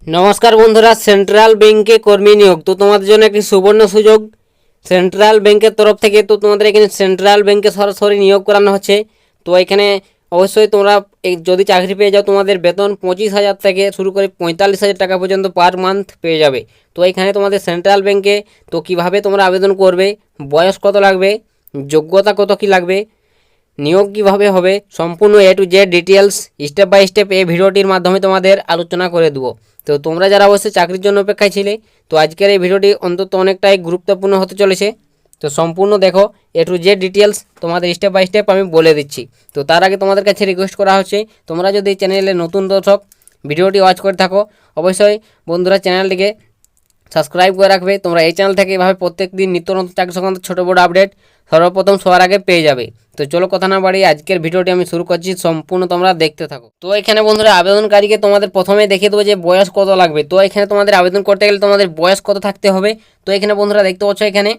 নমস্কার বন্ধুরা, সেন্ট্রাল ব্যাংকে কর্মী নিয়োগ তো তোমাদের জন্য একটি সুবর্ণ সুযোগ। সেন্ট্রাল ব্যাংকের তরফ থেকে তো তোমাদের এখানে সেন্ট্রাল ব্যাংকে সরাসরি নিয়োগ করানো হচ্ছে। তো এখানে অবশ্যই তোমরা যদি চাকরি পেয়ে যাও তোমাদের বেতন 25,000 থেকে শুরু করে 45,000 টাকা পর্যন্ত পার মান্থ পেয়ে যাবে। তো এখানে তোমাদের সেন্ট্রাল ব্যাংকে তো কিভাবে তোমরা আবেদন করবে, বয়স কত লাগবে, যোগ্যতা কত কি লাগবে, নিয়োগ কীভাবে হবে, সম্পূর্ণ A to Z details step by step এই ভিডিওটির মাধ্যমে তোমাদের আলোচনা করে দেবো। তো তোমরা যারা অবশ্যই চাকরির জন্য অপেক্ষায় ছিলে, তো আজকের এই ভিডিওটি অন্তত অনেকটাই গুরুত্বপূর্ণ হতে চলেছে। তো সম্পূর্ণ দেখো, এ টু জেড ডিটেলস তোমাদের স্টেপ বাই স্টেপ আমি বলে দিচ্ছি। তো তার আগে তোমাদের কাছে রিকোয়েস্ট করা হচ্ছে, তোমরা যদি এই চ্যানেলে নতুন দর্শক ভিডিওটি ওয়াচ করে থাকো, অবশ্যই বন্ধুরা চ্যানেলটিকে সাবস্ক্রাইব করে রাখবে। তোমরা এই চ্যানেল থেকে এভাবে প্রত্যেক দিন নিত্য নতুন চাকরি সংক্রান্ত ছোটো বড়ো আপডেট সর্বপ্রথম সবার আগে পেয়ে যাবে। তো চলো কথা না বাড়িয়ে আজকের ভিডিওটি আমি শুরু করছি, সম্পূর্ণ তোমরা দেখতে থাকো। তো এখানে বন্ধুরা আবেদনকারীকে তোমাদের প্রথমে দেখিয়ে দেবো যে বয়স কত লাগবে। তো এখানে তোমাদের আবেদন করতে গেলে তোমাদের বয়স কত থাকতে হবে। তো এখানে বন্ধুরা দেখতে পাচ্ছ, এখানে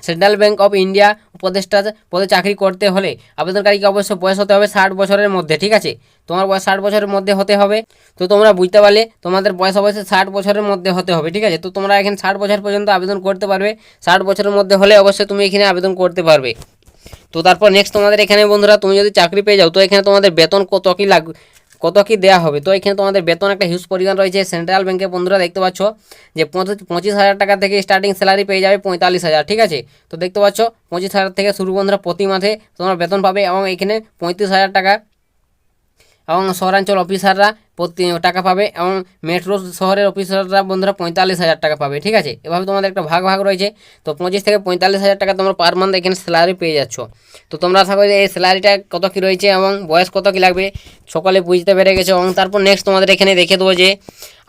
সেন্ট্রাল ব্যাংক অফ ইন্ডিয়া উপদেষ্টা পদে চাকরি করতে হলে আবেদনকারীকে অবশ্যই বয়স হতে হবে 60 বছরের মধ্যে। ঠিক আছে, তোমার বয়স 60 বছরের মধ্যে হতে হবে। তো তোমরা বুঝতে পারলে তোমাদের বয়স অবশ্যই 60 বছরের মধ্যে হতে হবে। ঠিক আছে, তো তোমরা এখানে 60 বছর পর্যন্ত আবেদন করতে পারবে। 60 বছরের মধ্যে হলে অবশ্যই তুমি এখানে আবেদন করতে পারবে। তো তারপর নেক্সট তোমাদের এখানে বন্ধুরা, তুমি যদি চাকরি পেয়ে যাও তো এখানে তোমাদের বেতন কত কি দেওয়া হবে। তো এখানে তোমাদের বেতন একটা হিউজ পরিমাণ রয়েছে। সেন্ট্রাল ব্যাংকে বন্ধুরা দেখতে পাচ্ছ যে 25,000 টাকা থেকে স্টার্টিং স্যালারি পেয়ে যাবে 45,000। ঠিক আছে, তো দেখতে পাচ্ছ 25,000 থেকে শুরু বন্ধুরা, প্রতি মাসে তোমরা বেতন পাবে। এবং এখানে 35,000 টাকা এবং শহরাঞ্চল অফিসাররা প্রতি টাকা পাবে, এবং মেট্রো শহরের অফিসাররা বন্ধুরা 45,000 টাকা পাবে। ঠিক আছে, এভাবে তোমাদের একটা ভাগ ভাগ রয়েছে। তো 25 থেকে 45,000 টাকা তোমরা পার মান্থ এখানে স্যালারি পেয়ে যাচ্ছ। তো তোমরা আশা করি এই স্যালারিটা কত কী রয়েছে এবং বয়স কত কী লাগবে সকলে বুঝতে পেরে গেছো। এবং তারপর নেক্সট তোমাদের এখানে দেখে দেবো যে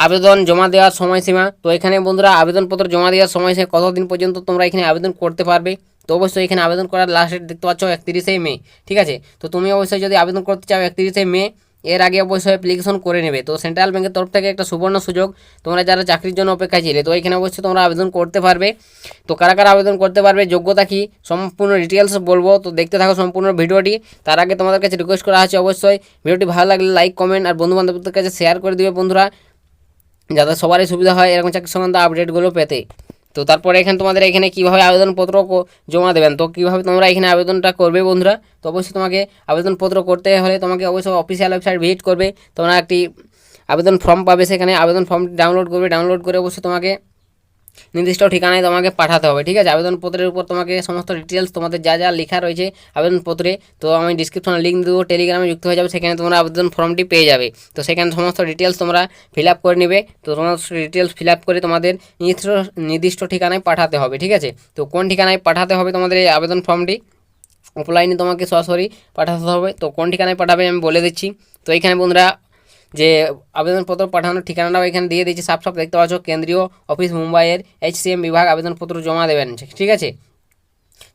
আবেদন জমা দেওয়ার সময়সীমা। তো এখানে বন্ধুরা আবেদনপত্র জমা দেওয়ার সময়সীমা কতদিন পর্যন্ত তোমরা এখানে আবেদন করতে পারবে। তো অবশ্যই এখানে আবেদন করার লাস্ট ডেট দেখতে পাচ্ছ 31শে মে। ঠিক আছে, তো তুমি অবশ্যই যদি আবেদন করতে চাও 31শে মে এর আগে অবশ্যই অ্যাপ্লিকেশন করে নেবে। তো সেন্ট্রাল ব্যাংকের তরফ থেকে একটা সুবর্ণ সুযোগ, তোমরা যারা চাকরির জন্য অপেক্ষায় ছিলে তো এখানে অবশ্যই তোমরা আবেদন করতে পারবে। তো কারা কারা আবেদন করতে পারবে, যোগ্যতা কী, সম্পূর্ণ ডিটেলস বলবো। তো দেখতে থাকো সম্পূর্ণ ভিডিওটি। তার আগে তোমাদের কাছে রিকোয়েস্ট করা আছে, অবশ্যই ভিডিওটি ভালো লাগলে লাইক কমেন্ট আর বন্ধুবান্ধবদের কাছে শেয়ার করে দিবে বন্ধুরা, যাতে সবারই সুবিধা হয় এরকম চাকরি সংক্রান্ত আপডেটগুলো পেতে। তো তারপরে এখানে তোমাদের এখানে কীভাবে আবেদনপত্র জমা দেবেন, তো কীভাবে তোমরা এখানে আবেদনটা করবে বন্ধুরা। তো অবশ্যই তোমাকে আবেদনপত্র করতে হলে তোমাকে অবশ্যই অফিসিয়াল ওয়েবসাইট ভিজিট করবে। তোমরা একটি আবেদন ফর্ম পাবে, সেখানে আবেদন ফর্মটি ডাউনলোড করবে। ডাউনলোড করে অবশ্যই তোমাকে নির্দিষ্ট ঠিকানায় তোমাকে পাঠাতে হবে। ঠিক আছে, আবেদনপত্রের উপর তোমাকে সমস্ত ডিটেলস তোমাদের যা যা লেখা রয়েছে আবেদনপত্রে, তো আমি ডিসক্রিপশনে লিঙ্ক দেবো, টেলিগ্রামে যুক্ত হয়ে যাবে, সেখানে তোমরা আবেদন ফর্মটি পেয়ে যাবে। তো সেখানে সমস্ত ডিটেলস তোমরা ফিল আপ করে নেবে। তো সমস্ত ডিটেলস ফিল আপ করে তোমাদের নির্দিষ্ট ঠিকানায় পাঠাতে হবে। ঠিক আছে, তো কোন ঠিকানায় পাঠাতে হবে তোমাদের এই আবেদন ফর্মটি, অফলাইনে তোমাকে সরাসরি পাঠাতে হবে। তো কোন ঠিকানায় পাঠাবে আমি বলে দিচ্ছি। তো এখানে বন্ধুরা যে আবেদনপত্র পাঠানোর ঠিকানাটাও এখানে দিয়ে দিয়েছি, সাফ দেখতে পাচ্ছ, কেন্দ্রীয় অফিস মুম্বাইয়ের HCM বিভাগ আবেদনপত্র জমা দেবেন। ঠিক আছে,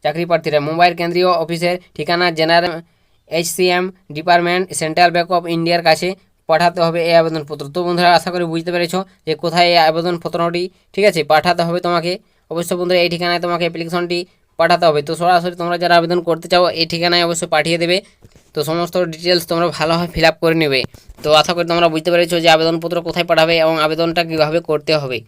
চাকরি প্রার্থীরা মুম্বাইয়ের কেন্দ্রীয় অফিসের ঠিকানা general HCM department central bank of ইন্ডিয়ার কাছে পাঠাতে হবে এই আবেদনপত্র। তো বন্ধুরা আশা করি বুঝতে পেরেছো যে কোথায় এই আবেদনপত্রটি ঠিক আছে পাঠাতে হবে তোমাকে। অবশ্যই বন্ধুরা এই ঠিকানায় তোমাকে অ্যাপ্লিকেশনটি পাঠাতে হবে। তো সরাসরি তোমরা যারা আবেদন করতে চাও এই ঠিকানায় অবশ্যই পাঠিয়ে দেবে। তো সমস্ত ডিটেলস তোমরা ভালোভাবে ফিল আপ করে নেবে। তো আশা করি তোমরা বুঝতে পেরেছো যে আবেদনপত্র কোথায় পাঠাবে এবং আবেদনটা কীভাবে করতে হবে।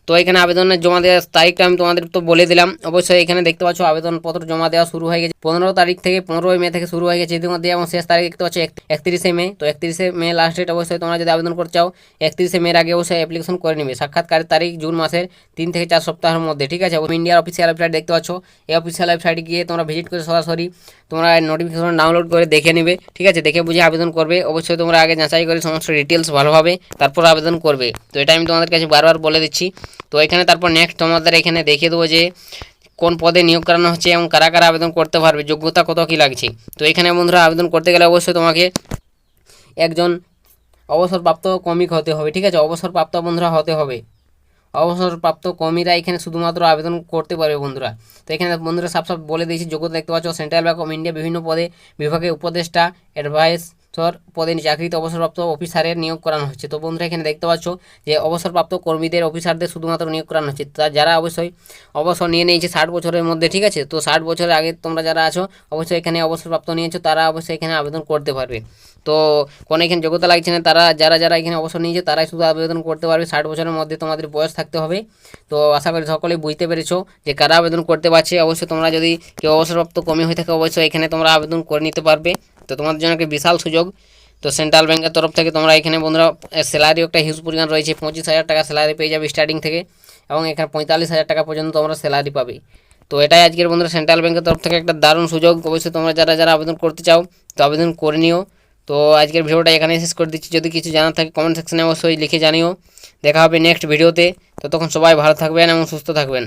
তো এখানে আবেদনের জমা দেওয়ার তারিখটা আমি তোমাদের তো বলে দিলাম। অবশ্যই এখানে দেখতে পাচ্ছ আবেদনপত্র জমা দেওয়া শুরু হয়ে গেছে 15 তারিখ থেকে, 15ই মে থেকে শুরু হয়ে গেছে ইতিমধ্যে, এবং শেষ তারিখ দেখতে পাচ্ছ 31শে মে। তো 31শে মে লাস্ট ডেট। অবশ্যই তোমরা যদি আবেদন করতে চাও 31শে মের আগে অবশ্যই অ্যাপ্লিকেশন করে নেবে। সাক্ষাৎকারের তারিখ জুন মাসের 3 থেকে 4 সপ্তাহের মধ্যে। ঠিক আছে, ইন্ডিয়ার অফিসিয়াল ওয়েবসাইট দেখতে পাচ্ছ, এই অফিসিয়াল ওয়েবসাইটে গিয়ে তোমরা ভিজিট করে সরাসরি তোমরা নোটিফিকেশন ডাউনলোড করে দেখে নেবে। ঠিক আছে, দেখে বুঝে আবেদন করবে। অবশ্যই তোমরা আগে যাচাই করে সমস্ত ডিটেলস ভালোভাবে তারপর আবেদন করবে। তো এটা আমি তোমাদের কাছে বারবার বলে দিচ্ছি। তো এখানে তারপর নেক্সট তোমাদের এখানে দেখিয়ে দেবো যে কোন পদে নিয়োগ করানো হচ্ছে এবং কারা কারা আবেদন করতে পারবে, যোগ্যতা কত কী লাগছে। তো এখানে বন্ধুরা আবেদন করতে গেলে অবশ্যই তোমাকে একজন অবসরপ্রাপ্ত কর্মী হতে হবে। ঠিক আছে, অবসরপ্রাপ্ত বন্ধুরা হতে হবে। অবসরপ্রাপ্ত কর্মীরা এখানে শুধুমাত্র আবেদন করতে পারবে বন্ধুরা। তো এখানে বন্ধুরা সব বলে দিয়েছি যোগ্যতা দেখতে পাচ্ছ, সেন্ট্রাল ব্যাংক অফ ইন্ডিয়া বিভিন্ন পদে বিভাগে উপদেষ্টা, অ্যাডভাইস পদে চাকরিতে অবসরপ্রাপ্ত অফিসারের নিয়োগ করানো হচ্ছে। তো বন্ধুরা এখানে দেখতে পাচ্ছ যে অবসরপ্রাপ্ত কর্মীদের অফিসারদের শুধুমাত্র নিয়োগ করানো হচ্ছে। তা যারা অবশ্যই অবসর নিয়ে নিয়েছে 60 বছরের মধ্যে, ঠিক আছে, তো 60 বছরের আগে তোমরা যারা আছো অবশ্যই এখানে অবসরপ্রাপ্ত নিয়েছো তারা অবশ্যই এখানে আবেদন করতে পারবে। তো কোনো এখানে যোগ্যতা লাগছে না, তারা যারা এখানে অবসর নিয়েছে তারাই শুধু আবেদন করতে পারবে। 60 বছরের মধ্যে তোমাদের বয়স থাকতে হবে। তো আশা করি সকলেই বুঝতে পেরেছো যে কারা আবেদন করতে পারছে। অবশ্যই তোমরা যদি কেউ অবসরপ্রাপ্ত কর্মী হয়ে থাকে অবশ্যই এখানে তোমরা আবেদন করে নিতে পারবে। তো তোমাদের জন্য একটা বিশাল সুযোগ। তো সেন্ট্রাল ব্যাংকের তরফ থেকে তোমরা এখানে বন্ধুরা স্যালারিও একটা হিউজ পরিমাণ রয়েছে, 25,000 টাকা স্যালারি পেয়ে যাবে স্টার্টিং থেকে, এবং এখানে 45,000 টাকা পর্যন্ত তোমরা স্যালারি পাবে। তো এটাই আজকের বন্ধুরা সেন্ট্রাল ব্যাংকের তরফ থেকে একটা দারুণ সুযোগ। অবশ্যই তোমরা যারা আবেদন করতে চাও তো আবেদন করে নিও। তো আজকের ভিডিওটা এখানেই শেষ করে দিচ্ছি। যদি কিছু জানার থাকে কমেন্ট সেকশনে অবশ্যই লিখে জানিও। দেখা হবে নেক্সট ভিডিওতে। তো তখন সবাই ভালো থাকবেন এবং সুস্থ থাকবেন।